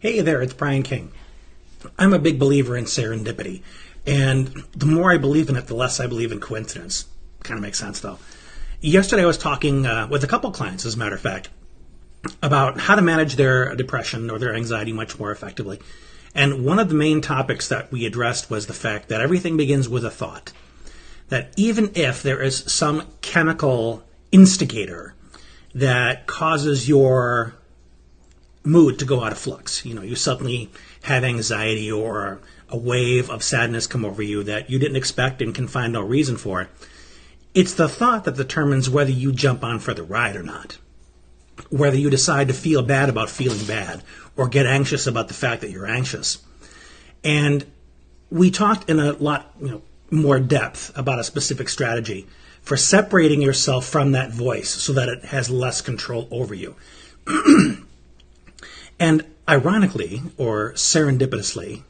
Hey there, it's Brian King. I'm a big believer in serendipity, and the more I believe in it, the less I believe in coincidence. Kind of makes sense, though. Yesterday I was talking with a couple clients, as a matter of fact, about how to manage their depression or their anxiety much more effectively. And one of the main topics that we addressed was the fact that everything begins with a thought. That even if there is some chemical instigator that causes your mood to go out of flux, you suddenly have anxiety or a wave of sadness come over you that you didn't expect and can find no reason for it. It's the thought that determines whether you jump on for the ride or not. Whether you decide to feel bad about feeling bad or get anxious about the fact that you're anxious. And we talked in a lot more depth about a specific strategy for separating yourself from that voice so that it has less control over you. And ironically, or serendipitously,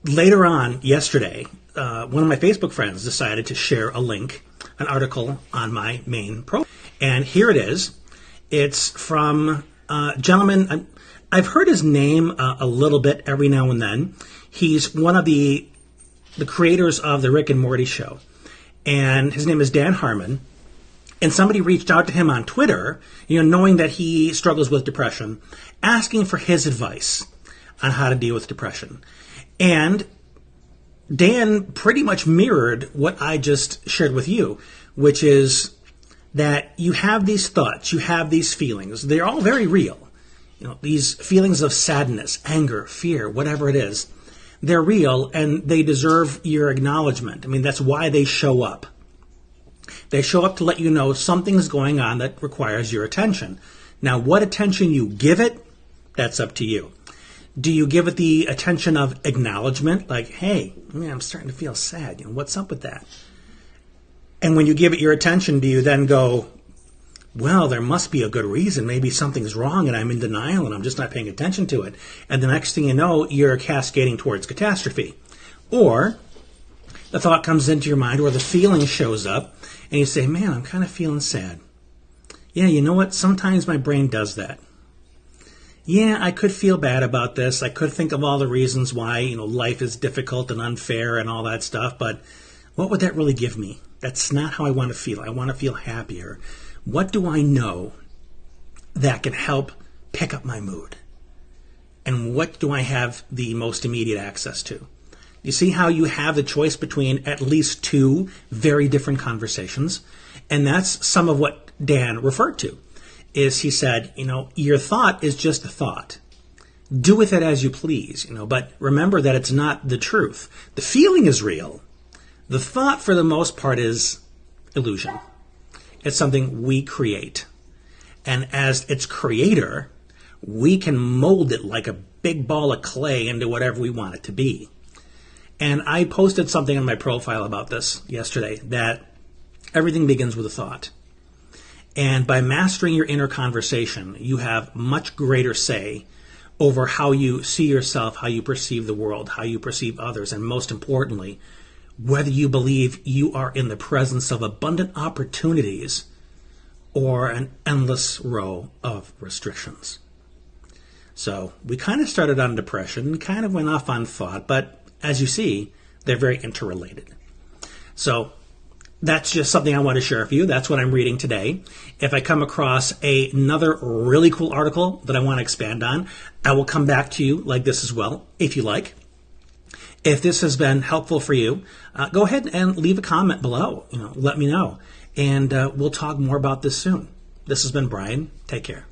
later on yesterday, one of my Facebook friends decided to share a link, an article on my main profile. And here it is. It's from a gentleman, I've heard his name a little bit every now and then. He's one of the creators of the Rick and Morty show. And his name is Dan Harmon. And somebody reached out to him on Twitter, knowing that he struggles with depression, asking for his advice on how to deal with depression. And Dan pretty much mirrored what I just shared with you, which is that you have these thoughts, you have these feelings. They're all very real. These feelings of sadness, anger, fear, whatever it is, they're real and they deserve your acknowledgement. That's why they show up. They show up to let you know something's going on that requires your attention. Now, what attention you give it, that's up to you. Do you give it the attention of acknowledgement? Like, hey, I'm starting to feel sad. What's up with that? And when you give it your attention, do you then go, well, there must be a good reason. Maybe something's wrong and I'm in denial and I'm just not paying attention to it. And the next thing you know, you're cascading towards catastrophe. Or the thought comes into your mind or the feeling shows up and you say, man, I'm kind of feeling sad. Yeah, you know what? Sometimes my brain does that. Yeah, I could feel bad about this. I could think of all the reasons why, life is difficult and unfair and all that stuff. But what would that really give me? That's not how I want to feel. I want to feel happier. What do I know that can help pick up my mood? And what do I have the most immediate access to? You see how you have the choice between at least two very different conversations? And that's some of what Dan referred to. Is he said, your thought is just a thought. Do with it as you please, but remember that it's not the truth. The feeling is real. The thought, for the most part, is illusion. It's something we create. And as its creator, we can mold it like a big ball of clay into whatever we want it to be. And I posted something on my profile about this yesterday, that everything begins with a thought. And by mastering your inner conversation, you have much greater say over how you see yourself, how you perceive the world, how you perceive others, and most importantly, whether you believe you are in the presence of abundant opportunities or an endless row of restrictions. So we kind of started on depression, kind of went off on thought, but as you see, they're very interrelated. So that's just something I want to share with you. That's what I'm reading today. If I come across another really cool article that I want to expand on, I will come back to you like this as well, if you like. If this has been helpful for you, go ahead and leave a comment below. Let me know. And we'll talk more about this soon. This has been Brian. Take care.